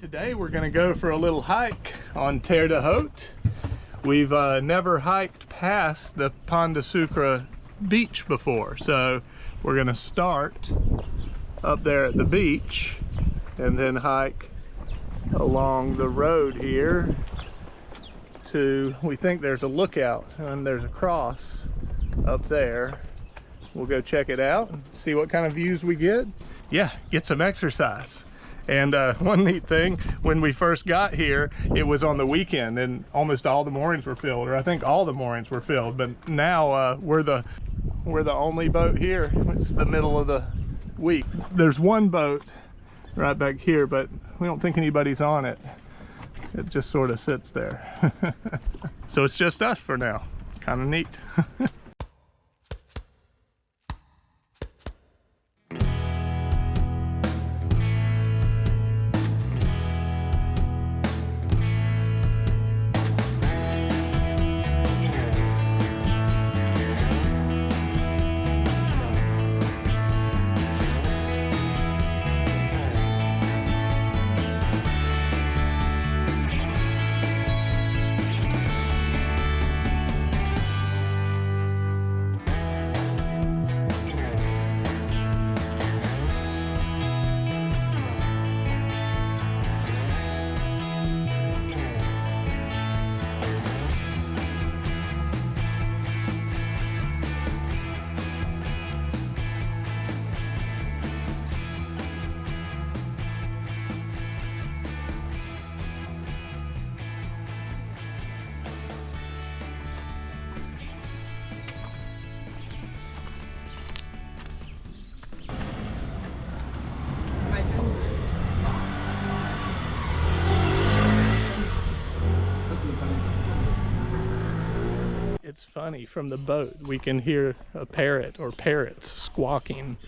Today we're going to go for a little hike on Terre de Haute. We've never hiked past the Pont de Sucre beach before, so we're going to start up there at the beach and then hike along the road here to, we think there's a lookout and there's a cross up there. We'll go check it out and see what kind of views we get. Yeah, get some exercise. And one neat thing, when we first got here, it was on the weekend and almost all the moorings were filled, or I think all the moorings were filled. But now we're the only boat here. It's the middle of the week. There's one boat right back here, but we don't think anybody's on it. It just sort of sits there. So it's just us for now. Kind of neat. It's funny, from the boat we can hear a parrot or parrots squawking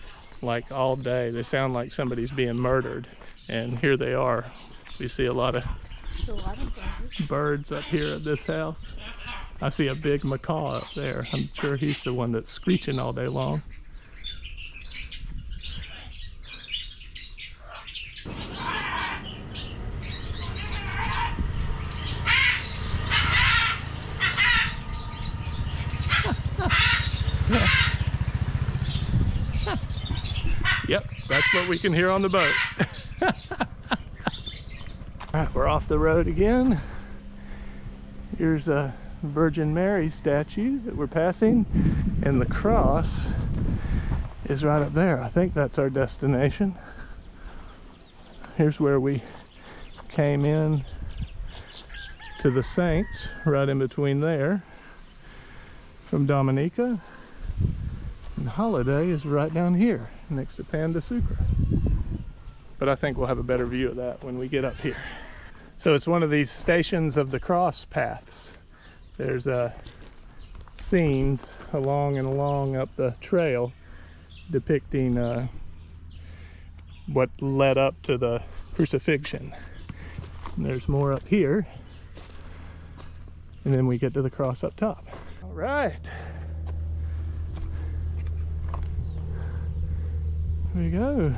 like all day. They sound like somebody's being murdered, and here they are. We see a lot of birds up here at this house. I see a big macaw up there. I'm sure he's the one that's screeching all day long. Yep, that's what we can hear on the boat. All right, we're off the road again. Here's a Virgin Mary statue that we're passing, and the cross is right up there. I think that's our destination. Here's where we came in to the Saints, right in between there, from Dominica. And Holiday is right down here next to Pont de Sucre. But I think we'll have a better view of that when we get up here. So it's one of these stations of the cross paths. There's scenes along and along up the trail depicting what led up to the crucifixion. And there's more up here. And then we get to the cross up top. All right. There we go.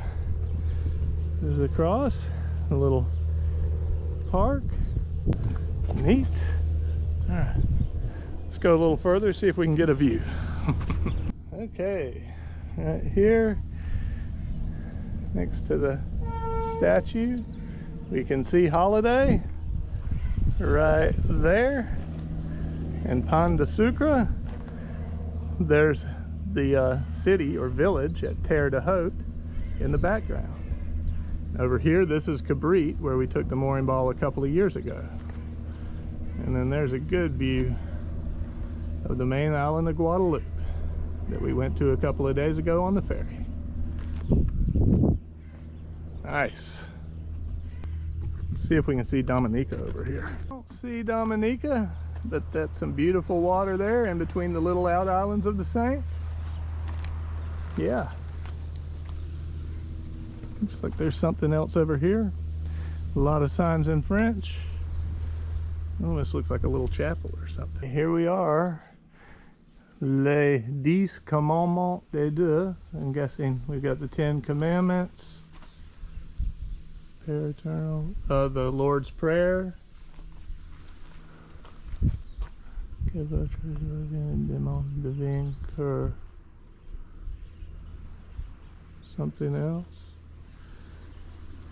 There's the cross, a little park. Neat. All right, let's go a little further, see if we can get a view. Okay, right here next to the statue we can see Holiday right there, and Pont de Sucre. There's the city or village at Terre de Haute in the background. Over here, this is Cabrit, where we took the mooring ball a couple of years ago. And then there's a good view of the main island of Guadeloupe that we went to a couple of days ago on the ferry. Nice. See if we can see Dominica over here. Don't see Dominica, but that's some beautiful water there in between the little out islands of the Saints. Yeah. Looks like there's something else over here. A lot of signs in French. Almost looks like a little chapel or something. Here we are. Les 10 Commandements de Dieu. I'm guessing we've got the 10 Commandments. prayer eternal. The Lord's Prayer. Give us again, demon, divine cur. Something else.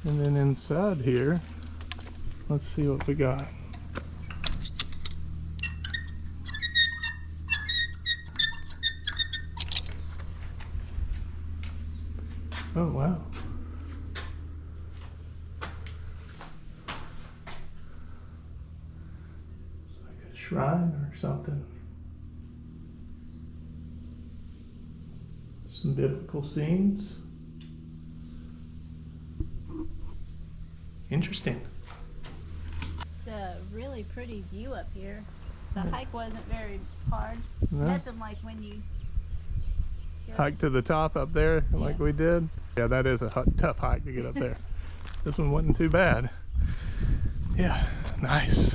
And then inside here, let's see what we got. Oh wow. It's like a shrine or something. Some biblical scenes. Interesting. It's a really pretty view up here. The hike wasn't very hard. No. Nothing like when you Hike to the top up there like Yeah. we did. Yeah, that is a tough hike to get up there. This one wasn't too bad. Yeah, nice.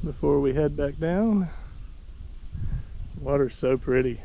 Before we head back down, water's so pretty.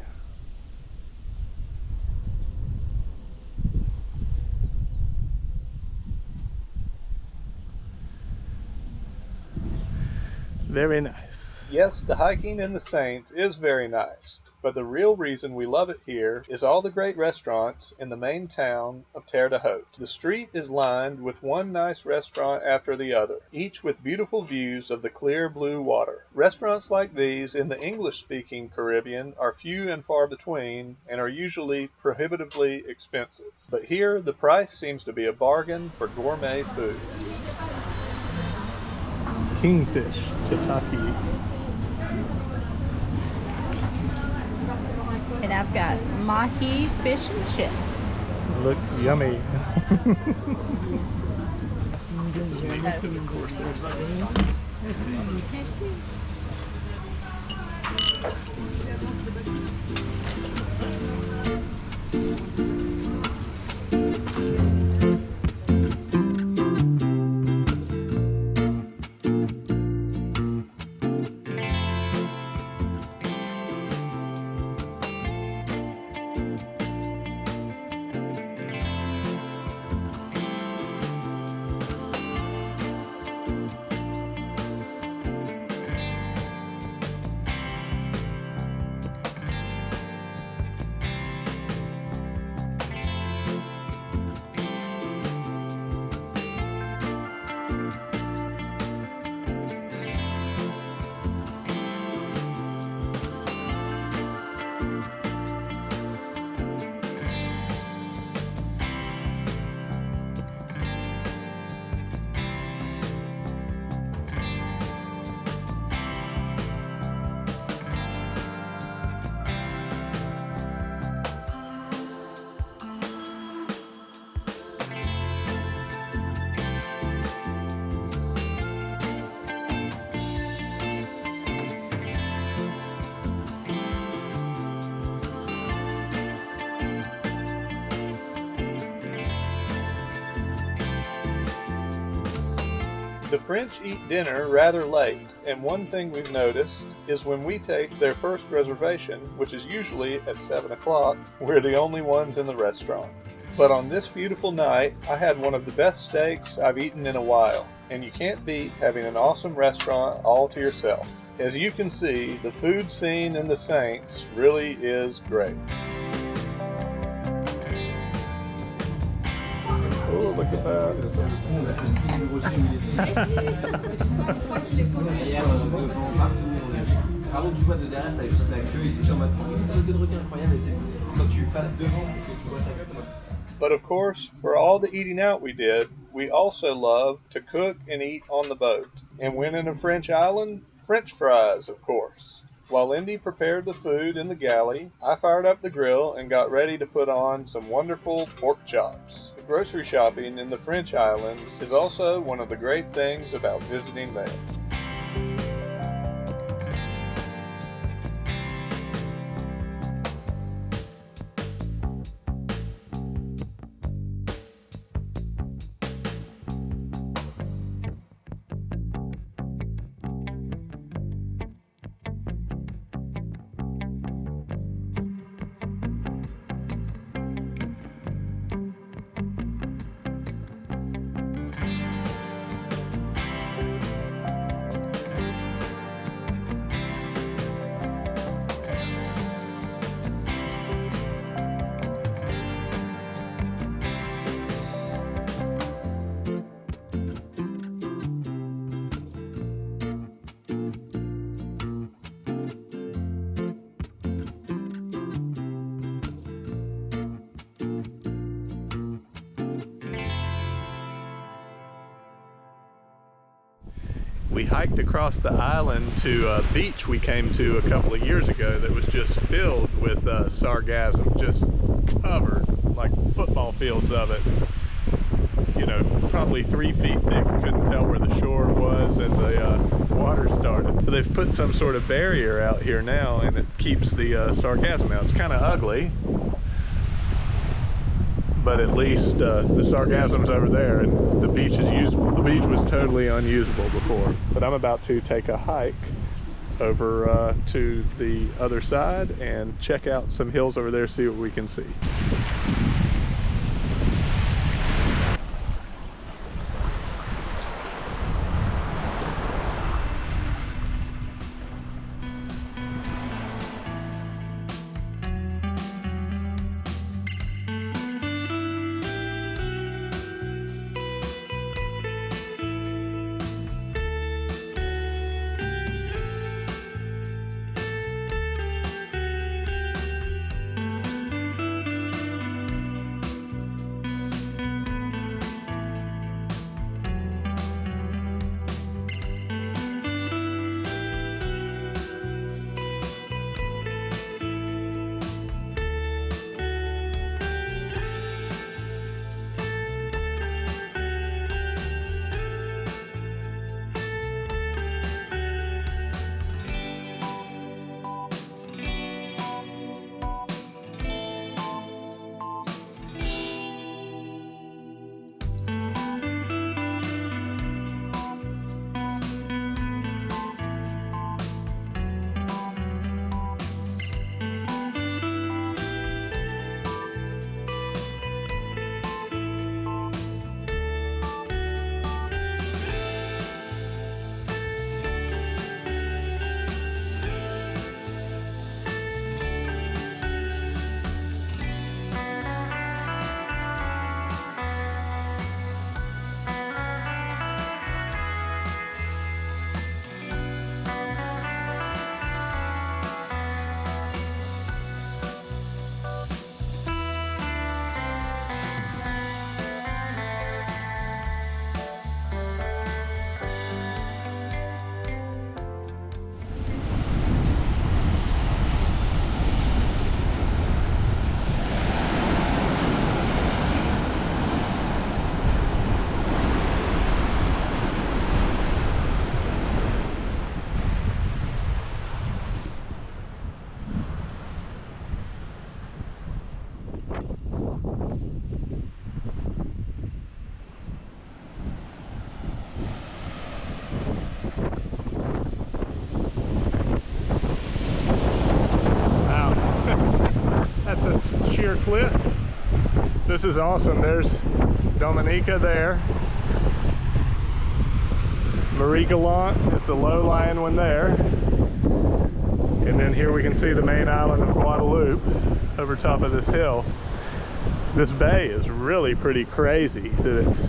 Very nice. Yes, the hiking in the Saints is very nice, but the real reason we love it here is all the great restaurants in the main town of Terre de Haute. The street is lined with one nice restaurant after the other, each with beautiful views of the clear blue water. Restaurants like these in the English-speaking Caribbean are few and far between and are usually prohibitively expensive. But here, the price seems to be a bargain for gourmet food. Kingfish tataki. and I've got mahi fish and chip. Looks yummy. This is Of course, there's The French eat dinner rather late, and one thing we've noticed is when we take their first reservation, which is usually at 7 o'clock, we're the only ones in the restaurant. But on this beautiful night, I had one of the best steaks I've eaten in a while, and you can't beat having an awesome restaurant all to yourself. As you can see, the food scene in the Saints really is great. Oh, look at that. But of course, for all the eating out we did, we also love to cook and eat on the boat. And when in a French island, French fries, of course. While Lindy prepared the food in the galley, I fired up the grill and got ready to put on some wonderful pork chops. Grocery shopping in the French islands is also one of the great things about visiting there. We hiked across the island to a beach we came to a couple of years ago that was just filled with sargassum, just covered, like football fields of it. You know, probably 3 feet thick. Couldn't tell where the shore was and the water started. But they've put some sort of barrier out here now, and it keeps the sargassum out. It's kind of ugly, but at least the sargassum's over there, and the beach is usable. The beach was totally unusable before. But I'm about to take a hike over to the other side and check out some hills over there, see what we can see. Cliff. This is awesome. There's Dominica there. Marie Gallant is the low-lying one there. And then here we can see the main island of Guadeloupe over top of this hill. This bay is really pretty crazy that it's,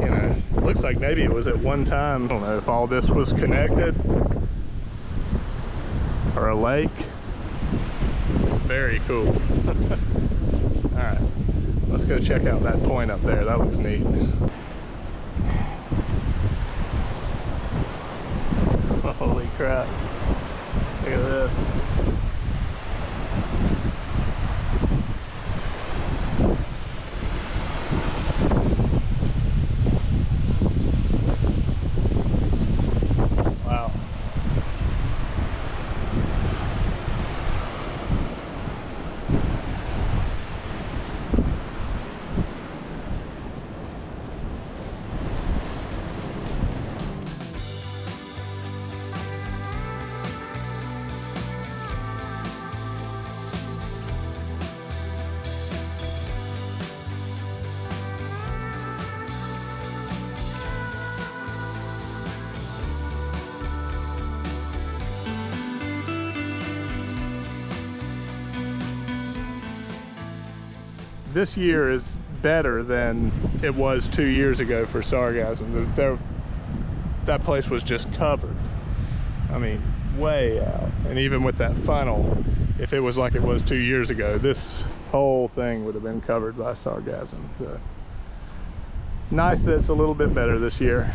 you know, looks like maybe it was at one time. I don't know if all this was connected or a lake. Very cool. All right, let's go check out that point up there. That looks neat. Holy crap. Look at this. Wow. This year is better than it was 2 years ago for sargassum. That place was just covered. I mean, way out. And even with that funnel, if it was like it was 2 years ago, this whole thing would have been covered by sargassum. So, nice that it's a little bit better this year.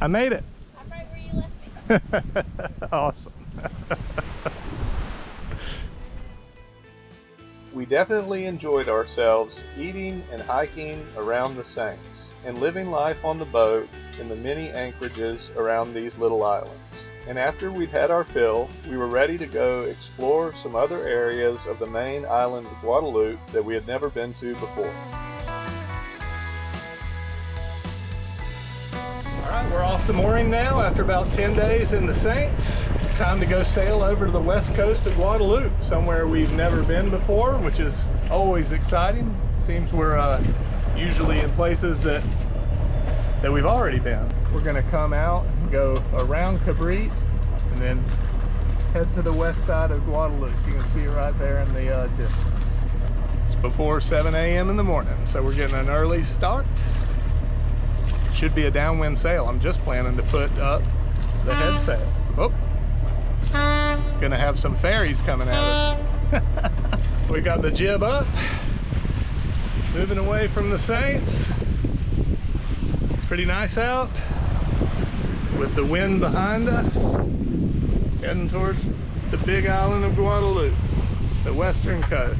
I made it. I'm right where you left me. Awesome. We definitely enjoyed ourselves eating and hiking around the Saints and living life on the boat in the many anchorages around these little islands. And after we'd had our fill, we were ready to go explore some other areas of the main island of Guadeloupe that we had never been to before. Alright, we're off the mooring now after about 10 days in the Saints. Time to go sail over to the west coast of Guadeloupe, somewhere we've never been before, which is always exciting. Seems we're usually in places that we've already been. We're going to come out and go around Cabrit and then head to the west side of Guadeloupe. You can see it right there in the distance. It's before 7 a.m. in the morning, so we're getting an early start. Should be a downwind sail. I'm just planning to put up the head sail. Oh, gonna have some ferries coming at us. We got the jib up, moving away from the Saints. Pretty nice out with the wind behind us, heading towards the big island of Guadeloupe, the western coast.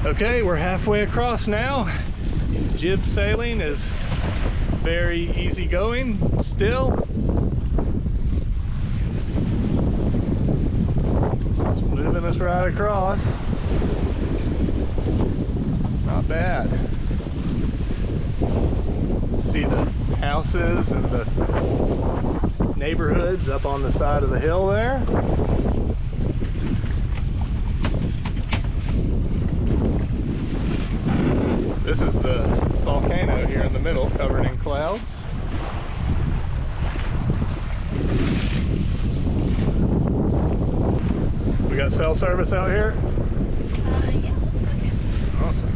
Okay, we're halfway across now. Jib sailing is very easy going still. Just moving us right across. Not bad. See the houses and the neighborhoods up on the side of the hill there. This is the volcano here in the middle, covered in clouds. We got cell service out here? Yeah, looks like it. Awesome.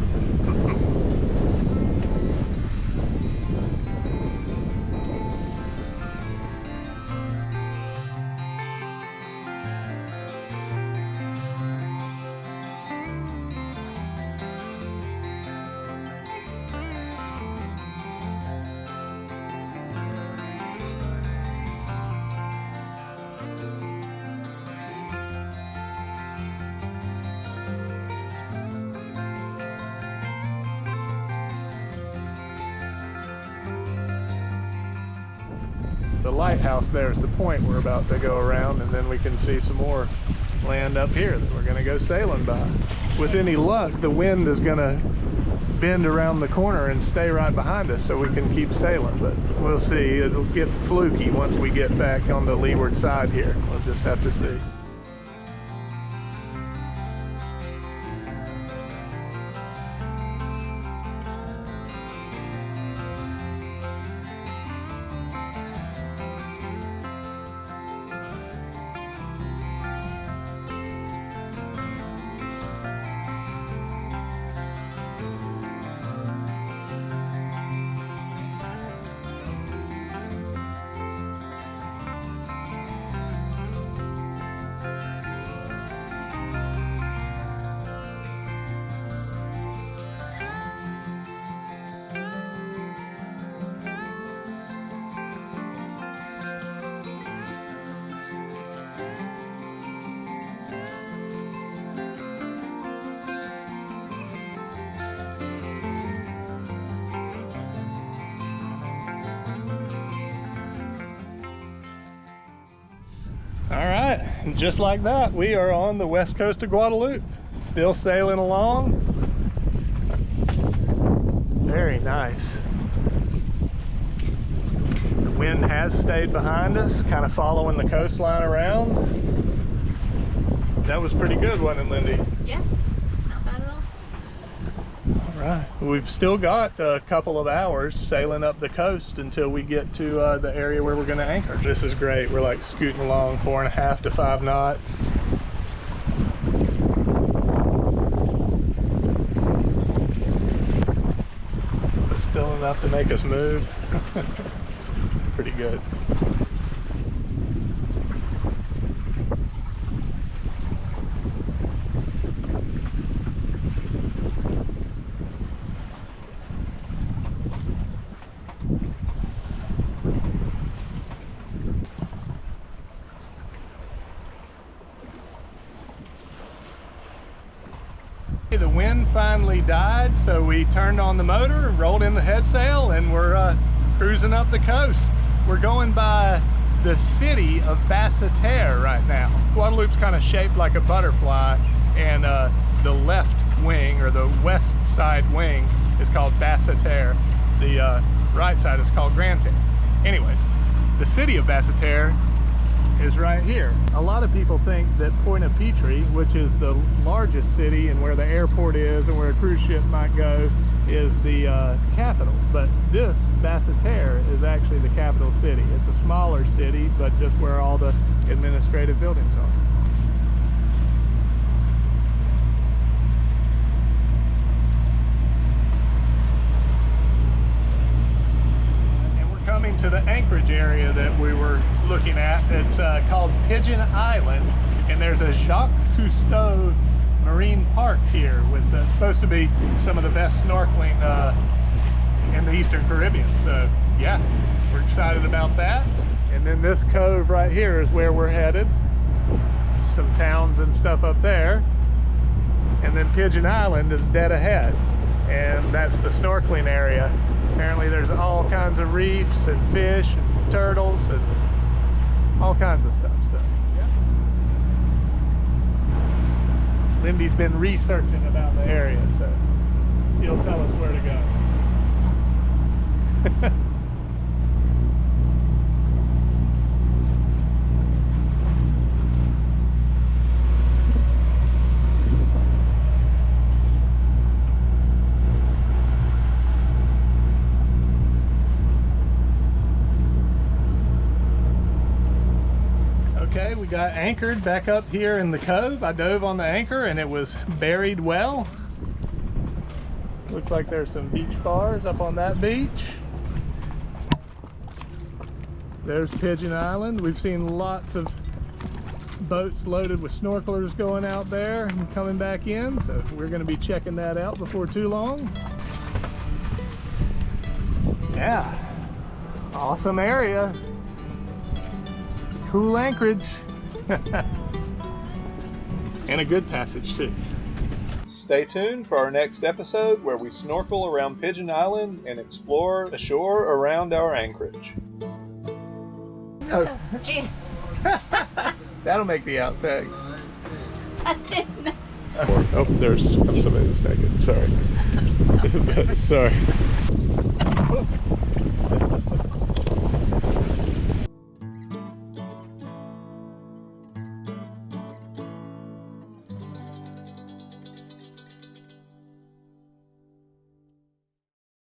The lighthouse there is the point we're about to go around, and then we can see some more land up here that we're going to go sailing by. With any luck, the wind is going to bend around the corner and stay right behind us so we can keep sailing, but we'll see. It'll get fluky once we get back on the leeward side here. We'll just have to see. All right, and just like that, we are on the west coast of Guadeloupe. Still sailing along. Very nice. The wind has stayed behind us, kind of following the coastline around. That was pretty good, wasn't it, Lindy? Yeah, not bad at all. All right, we've still got a couple of hours sailing up the coast until we get to the area where we're going to anchor. This is great. We're like scooting along 4.5 to 5 knots. But still enough to make us move. Pretty good. The wind finally died, so we turned on the motor and rolled in the head sail, and we're cruising up the coast. We're going by the city of Basseterre right now. Guadeloupe's kind of shaped like a butterfly, and the left wing, or the west side wing, is called Basseterre. The right side is called Grand-Terre. Anyways, the city of Basseterre is right here. A lot of people think that Pointe-à-Pitre, which is the largest city and where the airport is and where a cruise ship might go, is the capital. But this, Basseterre, is actually the capital city. It's a smaller city, but just where all the administrative buildings are. Coming to the anchorage area that we were looking at. It's called Pigeon Island, and there's a Jacques Cousteau Marine Park here with supposed to be some of the best snorkeling in the Eastern Caribbean. So yeah, we're excited about that. And then this cove right here is where we're headed. Some towns and stuff up there. And then Pigeon Island is dead ahead, and that's the snorkeling area. Apparently there's all kinds of reefs and fish and turtles and all kinds of stuff. So yeah. Lindy's been researching about the area, so he'll tell us where to go. Okay, we got anchored back up here in the cove. I dove on the anchor and it was buried well. Looks like there's some beach bars up on that beach. There's Pigeon Island. We've seen lots of boats loaded with snorkelers going out there and coming back in, so we're going to be checking that out before too long. Yeah, awesome area. Cool anchorage. And a good passage too. Stay tuned for our next episode where we snorkel around Pigeon Island and explore the shore around our anchorage. Oh, jeez. That'll make the outtakes. I didn't know. Oh, there's somebody that's naked. Sorry. Sorry.